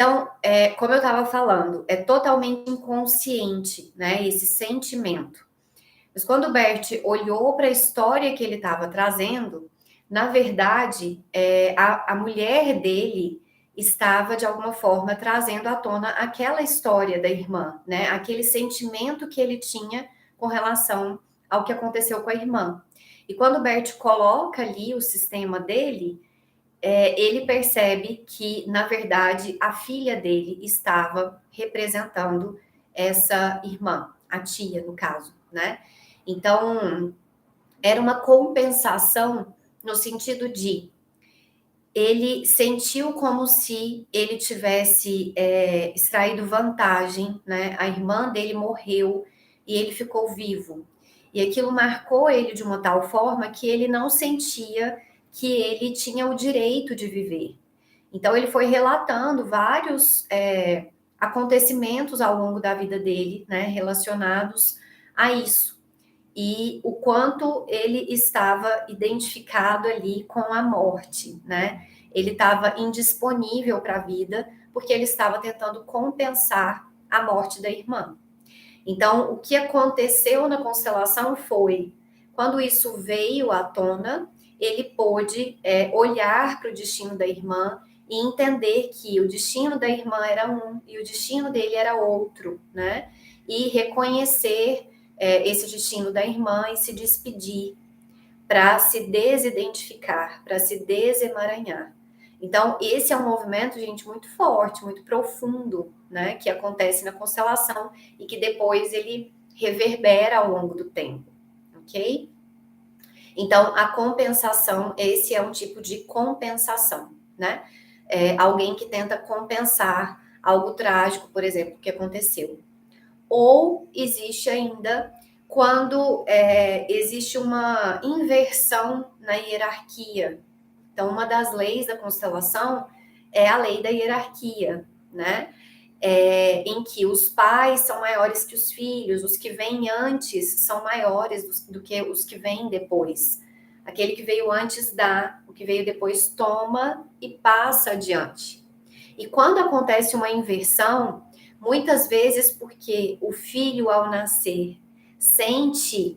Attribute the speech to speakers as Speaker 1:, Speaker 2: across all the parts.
Speaker 1: Então, como eu estava falando, é totalmente inconsciente, né, esse sentimento. Mas quando o Bert olhou para a história que ele estava trazendo, na verdade, a mulher dele estava, de alguma forma, trazendo à tona aquela história da irmã, né? Aquele sentimento que ele tinha com relação ao que aconteceu com a irmã. E quando o Bert coloca ali o sistema dele, ele percebe que, na verdade, a filha dele estava representando essa irmã, a tia, no caso, né? Então, era uma compensação no sentido de ele sentiu como se ele tivesse extraído vantagem, né? A irmã dele morreu e ele ficou vivo. E aquilo marcou ele de uma tal forma que ele não sentia que ele tinha o direito de viver. Então, ele foi relatando vários acontecimentos ao longo da vida dele, né? Relacionados a isso e o quanto ele estava identificado ali com a morte, né? Ele estava indisponível para a vida porque ele estava tentando compensar a morte da irmã. Então, o que aconteceu na constelação foi, quando isso veio à tona, ele pôde olhar para o destino da irmã e entender que o destino da irmã era um e o destino dele era outro, né? E reconhecer esse destino da irmã e se despedir para se desidentificar, para se desemaranhar. Então, esse é um movimento, gente, muito forte, muito profundo, né? Que acontece na constelação e que depois ele reverbera ao longo do tempo, ok? Então, a compensação, esse é um tipo de compensação, né? Alguém que tenta compensar algo trágico, por exemplo, que aconteceu. Ou existe ainda quando existe uma inversão na hierarquia. Então, uma das leis da constelação é a lei da hierarquia, né? Em que os pais são maiores que os filhos, os que vêm antes são maiores do que os que vêm depois. Aquele que veio antes dá, o que veio depois toma e passa adiante. E quando acontece uma inversão, muitas vezes porque o filho, ao nascer, sente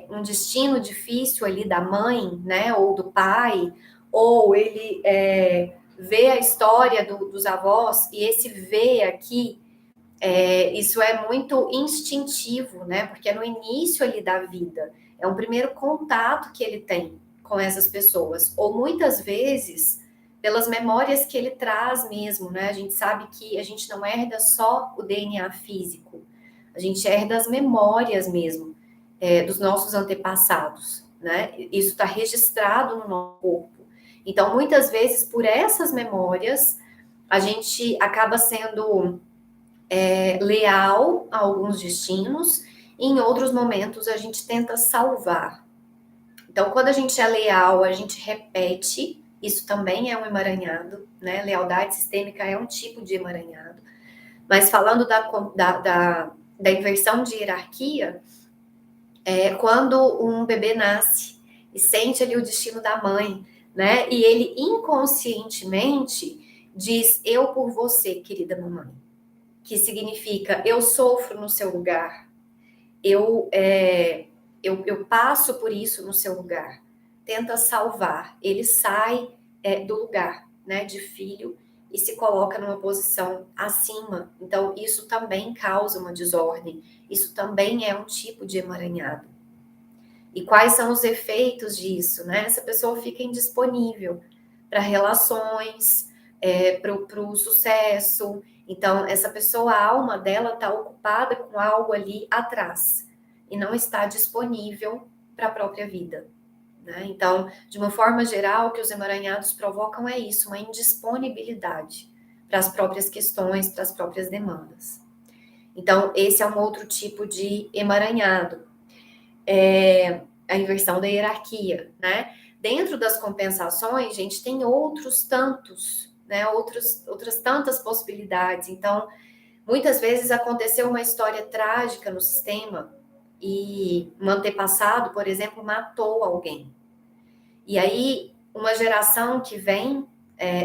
Speaker 1: um destino difícil ali da mãe, né, ou do pai, ou ele vê a história dos avós, e esse vê aqui, isso é muito instintivo, né, porque é no início ali da vida, é um primeiro contato que ele tem com essas pessoas, ou muitas vezes pelas memórias que ele traz mesmo, né? A gente sabe que a gente não herda só o DNA físico, a gente herda as memórias mesmo dos nossos antepassados, né? Isso está registrado no nosso corpo. Então, muitas vezes, por essas memórias, a gente acaba sendo leal a alguns destinos, e em outros momentos a gente tenta salvar. Então, quando a gente é leal, a gente repete. Isso também é um emaranhado, né? Lealdade sistêmica é um tipo de emaranhado. Mas falando da inversão de hierarquia, quando um bebê nasce e sente ali o destino da mãe, né? E ele inconscientemente diz: eu por você, querida mamãe. Que significa: eu sofro no seu lugar. Eu passo por isso no seu lugar. Tenta salvar. Ele sai do lugar, né, de filho e se coloca numa posição acima. Então, isso também causa uma desordem. Isso também é um tipo de emaranhado. E quais são os efeitos disso, né? Essa pessoa fica indisponível para relações, para o sucesso. Então, essa pessoa, a alma dela está ocupada com algo ali atrás e não está disponível para a própria vida, né? Então, de uma forma geral, o que os emaranhados provocam é isso, uma indisponibilidade para as próprias questões, para as próprias demandas. Então, esse é um outro tipo de emaranhado. A inversão da hierarquia, né? Dentro das compensações, gente, tem outros tantos, né? Outras tantas possibilidades. Então, muitas vezes aconteceu uma história trágica no sistema e um antepassado, por exemplo, matou alguém. E aí, uma geração que vem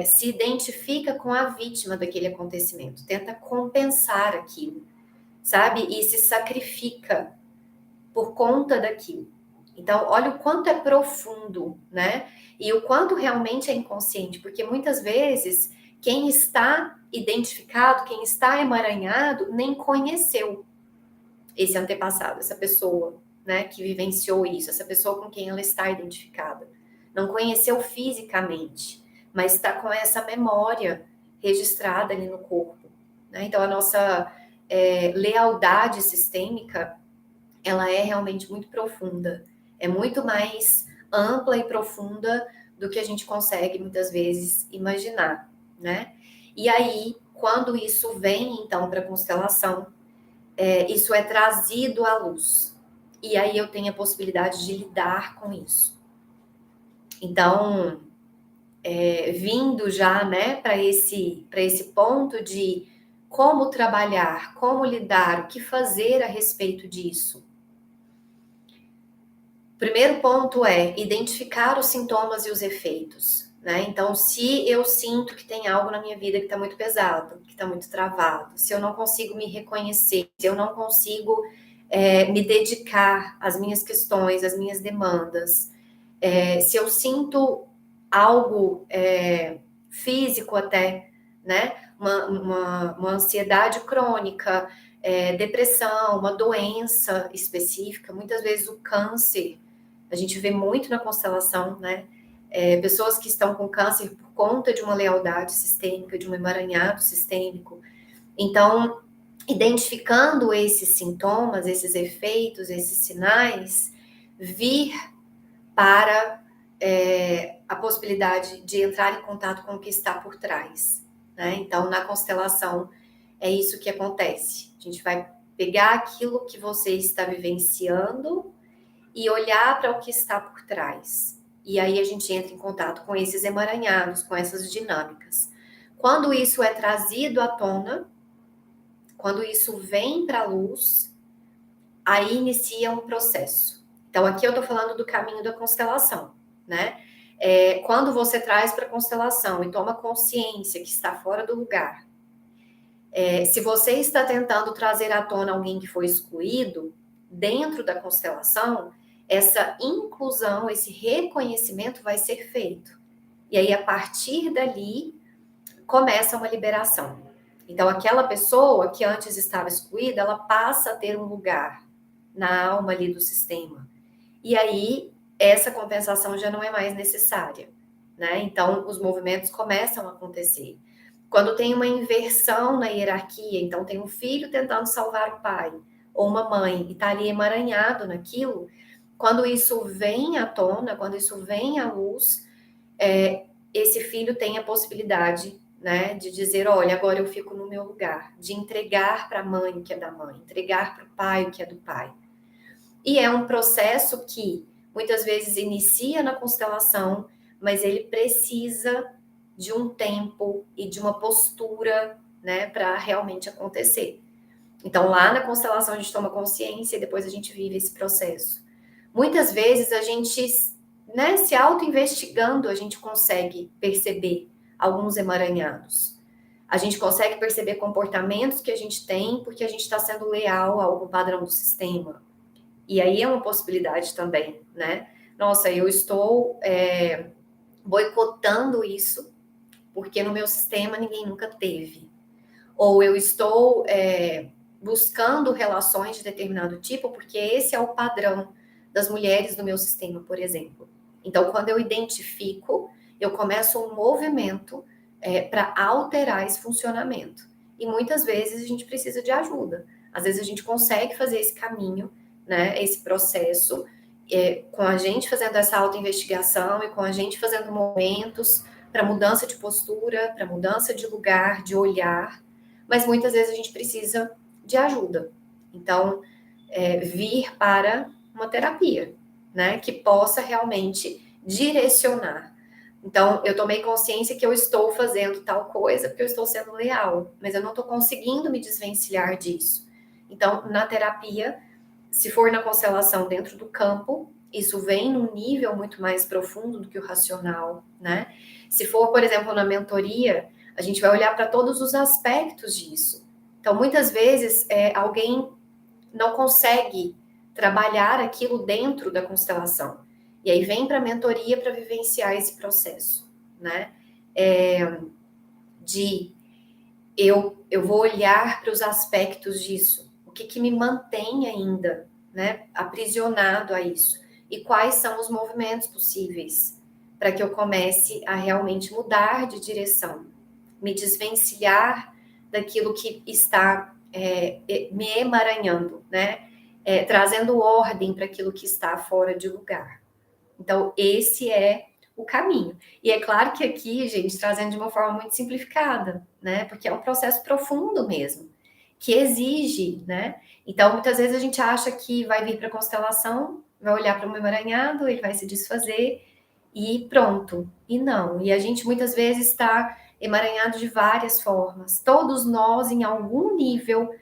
Speaker 1: se identifica com a vítima daquele acontecimento, tenta compensar aquilo, sabe? E se sacrifica por conta daquilo. Então, olha o quanto é profundo, né? E o quanto realmente é inconsciente, porque muitas vezes quem está identificado, quem está emaranhado, nem conheceu esse antepassado, essa pessoa, né, que vivenciou isso, essa pessoa com quem ela está identificada. Não conheceu fisicamente, mas está com essa memória registrada ali no corpo, né? Então, a nossa lealdade sistêmica, ela é realmente muito profunda, é muito mais ampla e profunda do que a gente consegue muitas vezes imaginar, né? E aí, quando isso vem então para a constelação, isso é trazido à luz. E aí eu tenho a possibilidade de lidar com isso. Então, vindo já, né, para esse ponto de como trabalhar, como lidar, o que fazer a respeito disso. O primeiro ponto é identificar os sintomas e os efeitos, né? Então, se eu sinto que tem algo na minha vida que está muito pesado, que está muito travado, se eu não consigo me reconhecer, se eu não consigo me dedicar às minhas questões, às minhas demandas, se eu sinto algo físico até, né? Uma ansiedade crônica, depressão, uma doença específica, muitas vezes o câncer, a gente vê muito na constelação, né? Pessoas que estão com câncer por conta de uma lealdade sistêmica, de um emaranhado sistêmico. Então, identificando esses sintomas, esses efeitos, esses sinais, vir para a possibilidade de entrar em contato com o que está por trás, né? Então, na constelação, é isso que acontece. A gente vai pegar aquilo que você está vivenciando e olhar para o que está por trás. E aí a gente entra em contato com esses emaranhados, com essas dinâmicas. Quando isso é trazido à tona, quando isso vem para a luz, aí inicia um processo. Então, aqui eu estou falando do caminho da constelação, né? Quando você traz para a constelação e toma consciência que está fora do lugar, se você está tentando trazer à tona alguém que foi excluído, dentro da constelação, essa inclusão, esse reconhecimento vai ser feito. E aí, a partir dali, começa uma liberação. Então, aquela pessoa que antes estava excluída, ela passa a ter um lugar na alma ali do sistema. E aí, essa compensação já não é mais necessária, né? Então, os movimentos começam a acontecer. Quando tem uma inversão na hierarquia, então tem um filho tentando salvar o pai, ou uma mãe, e está ali emaranhado naquilo, quando isso vem à tona, quando isso vem à luz, esse filho tem a possibilidade, né, de dizer, olha, agora eu fico no meu lugar, de entregar para a mãe o que é da mãe, entregar para o pai o que é do pai. E é um processo que muitas vezes inicia na constelação, mas ele precisa de um tempo e de uma postura, né, para realmente acontecer. Então, lá na constelação a gente toma consciência e depois a gente vive esse processo. Muitas vezes a gente, né, se auto-investigando, a gente consegue perceber alguns emaranhados. A gente consegue perceber comportamentos que a gente tem porque a gente está sendo leal a algum padrão do sistema. E aí é uma possibilidade também, né? Nossa, eu estou boicotando isso porque no meu sistema ninguém nunca teve. Ou eu estou buscando relações de determinado tipo porque esse é o padrão das mulheres do meu sistema, por exemplo. Então, quando eu identifico, eu começo um movimento para alterar esse funcionamento. E muitas vezes a gente precisa de ajuda. Às vezes a gente consegue fazer esse caminho, né, esse processo, com a gente fazendo essa autoinvestigação e com a gente fazendo momentos para mudança de postura, para mudança de lugar, de olhar, mas muitas vezes a gente precisa de ajuda. Então, vir para uma terapia, né, que possa realmente direcionar. Então, eu tomei consciência que eu estou fazendo tal coisa porque eu estou sendo leal, mas eu não estou conseguindo me desvencilhar disso. Então, na terapia, se for na constelação dentro do campo, isso vem num nível muito mais profundo do que o racional, né? Se for, por exemplo, na mentoria, a gente vai olhar para todos os aspectos disso. Então, muitas vezes, alguém não consegue trabalhar aquilo dentro da constelação. E aí vem para a mentoria para vivenciar esse processo, né? Eu vou olhar para os aspectos disso. O que me mantém ainda, né, aprisionado a isso? E quais são os movimentos possíveis para que eu comece a realmente mudar de direção, me desvencilhar daquilo que está me emaranhando, né? Trazendo ordem para aquilo que está fora de lugar. Então, esse é o caminho. E é claro que aqui, gente, trazendo de uma forma muito simplificada, né? Porque é um processo profundo mesmo, que exige, né? Então, muitas vezes a gente acha que vai vir para a constelação, vai olhar para um emaranhado, ele vai se desfazer e pronto. E não. E a gente muitas vezes está emaranhado de várias formas. Todos nós, em algum nível,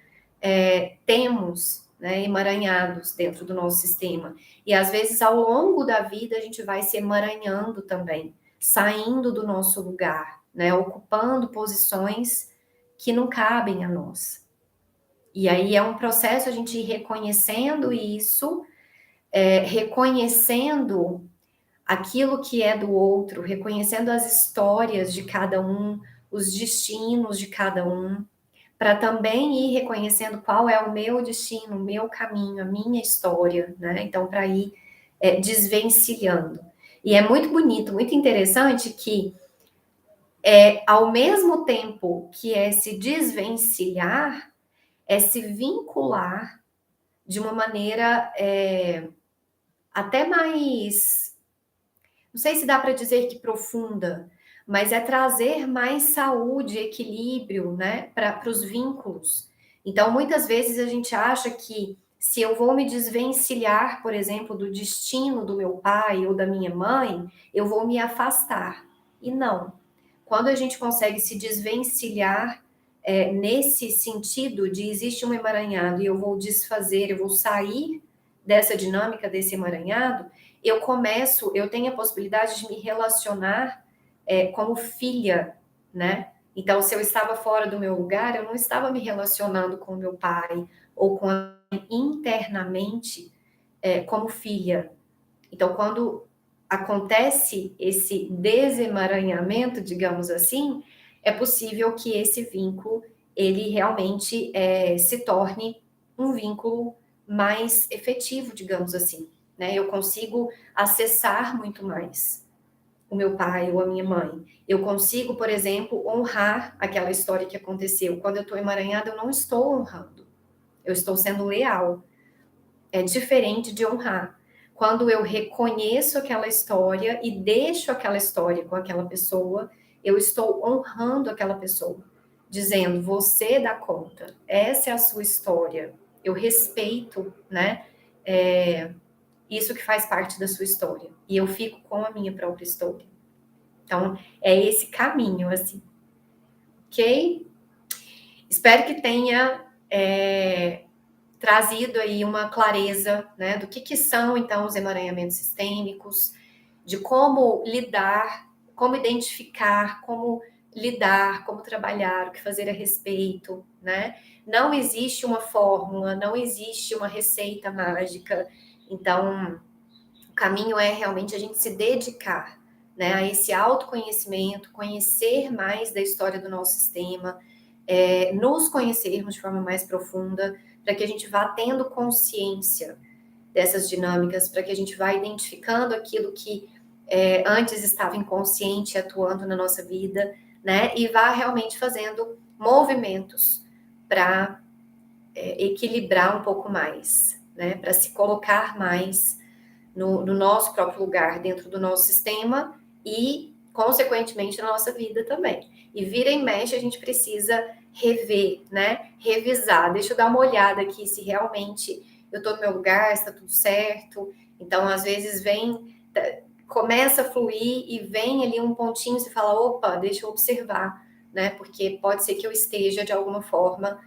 Speaker 1: temos, né, emaranhados dentro do nosso sistema. E às vezes, ao longo da vida, a gente vai se emaranhando também, saindo do nosso lugar, né, ocupando posições que não cabem a nós. E aí é um processo a gente ir reconhecendo isso, reconhecendo aquilo que é do outro, reconhecendo as histórias de cada um, os destinos de cada um, para também ir reconhecendo qual é o meu destino, o meu caminho, a minha história, né? Então, para ir desvencilhando. E é muito bonito, muito interessante que, ao mesmo tempo que é se desvencilhar, é se vincular de uma maneira até mais, não sei se dá para dizer que profunda, mas é trazer mais saúde, equilíbrio, né, para os vínculos. Então, muitas vezes a gente acha que se eu vou me desvencilhar, por exemplo, do destino do meu pai ou da minha mãe, eu vou me afastar. E não. Quando a gente consegue se desvencilhar nesse sentido de existe um emaranhado e eu vou desfazer, eu vou sair dessa dinâmica desse emaranhado, eu tenho a possibilidade de me relacionar como filha, né? Então, se eu estava fora do meu lugar, eu não estava me relacionando com o meu pai ou com a internamente como filha. Então, quando acontece esse desemaranhamento, digamos assim, é possível que esse vínculo ele realmente se torne um vínculo mais efetivo, digamos assim, né? Eu consigo acessar muito mais o meu pai ou a minha mãe. Eu consigo, por exemplo, honrar aquela história que aconteceu. Quando eu estou emaranhada, eu não estou honrando. Eu estou sendo leal. É diferente de honrar. Quando eu reconheço aquela história e deixo aquela história com aquela pessoa, eu estou honrando aquela pessoa, dizendo: você dá conta, essa é a sua história. Eu respeito, né? Isso que faz parte da sua história. E eu fico com a minha própria história. Então, é esse caminho, assim. Ok? Espero que tenha trazido aí uma clareza, né, do que são, então, os emaranhamentos sistêmicos, de como lidar, como identificar, como lidar, como trabalhar, o que fazer a respeito, né? Não existe uma fórmula, não existe uma receita mágica. Então, o caminho é realmente a gente se dedicar, né, a esse autoconhecimento, conhecer mais da história do nosso sistema, nos conhecermos de forma mais profunda, para que a gente vá tendo consciência dessas dinâmicas, para que a gente vá identificando aquilo que antes estava inconsciente atuando na nossa vida, né? E vá realmente fazendo movimentos para equilibrar um pouco mais, né? Para se colocar mais no nosso próprio lugar, dentro do nosso sistema e, consequentemente, na nossa vida também. E vira e mexe, a gente precisa rever, né? Revisar. Deixa eu dar uma olhada aqui se realmente eu estou no meu lugar, se está tudo certo. Então, às vezes, começa a fluir e vem ali um pontinho e você fala, opa, deixa eu observar, né? Porque pode ser que eu esteja, de alguma forma,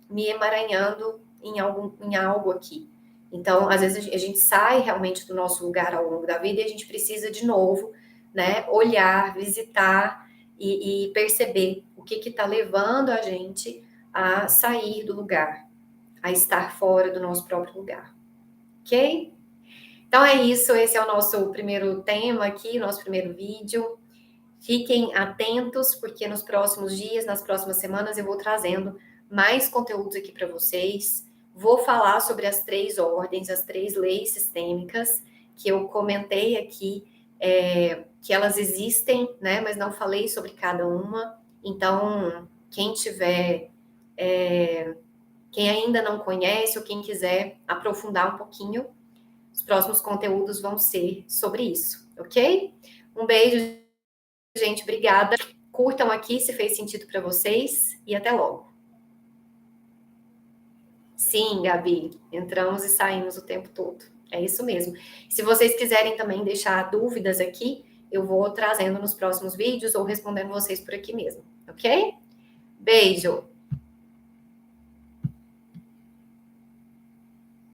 Speaker 1: me emaranhando em algo aqui. Então, às vezes, a gente sai realmente do nosso lugar ao longo da vida e a gente precisa, de novo, né, olhar, visitar e perceber o que está levando a gente a sair do lugar, a estar fora do nosso próprio lugar, ok? Então é isso, esse é o nosso primeiro tema aqui, nosso primeiro vídeo. Fiquem atentos, porque nos próximos dias, nas próximas semanas, eu vou trazendo mais conteúdos aqui para vocês. Vou falar sobre as 3 ordens, as 3 leis sistêmicas, que eu comentei aqui, que elas existem, né? Mas não falei sobre cada uma. Então, quem tiver, quem ainda não conhece ou quem quiser aprofundar um pouquinho, os próximos conteúdos vão ser sobre isso, ok? Um beijo, gente, obrigada. Curtam aqui se fez sentido para vocês e até logo. Sim, Gabi, entramos e saímos o tempo todo. É isso mesmo. Se vocês quiserem também deixar dúvidas aqui, eu vou trazendo nos próximos vídeos ou respondendo vocês por aqui mesmo, ok? Beijo!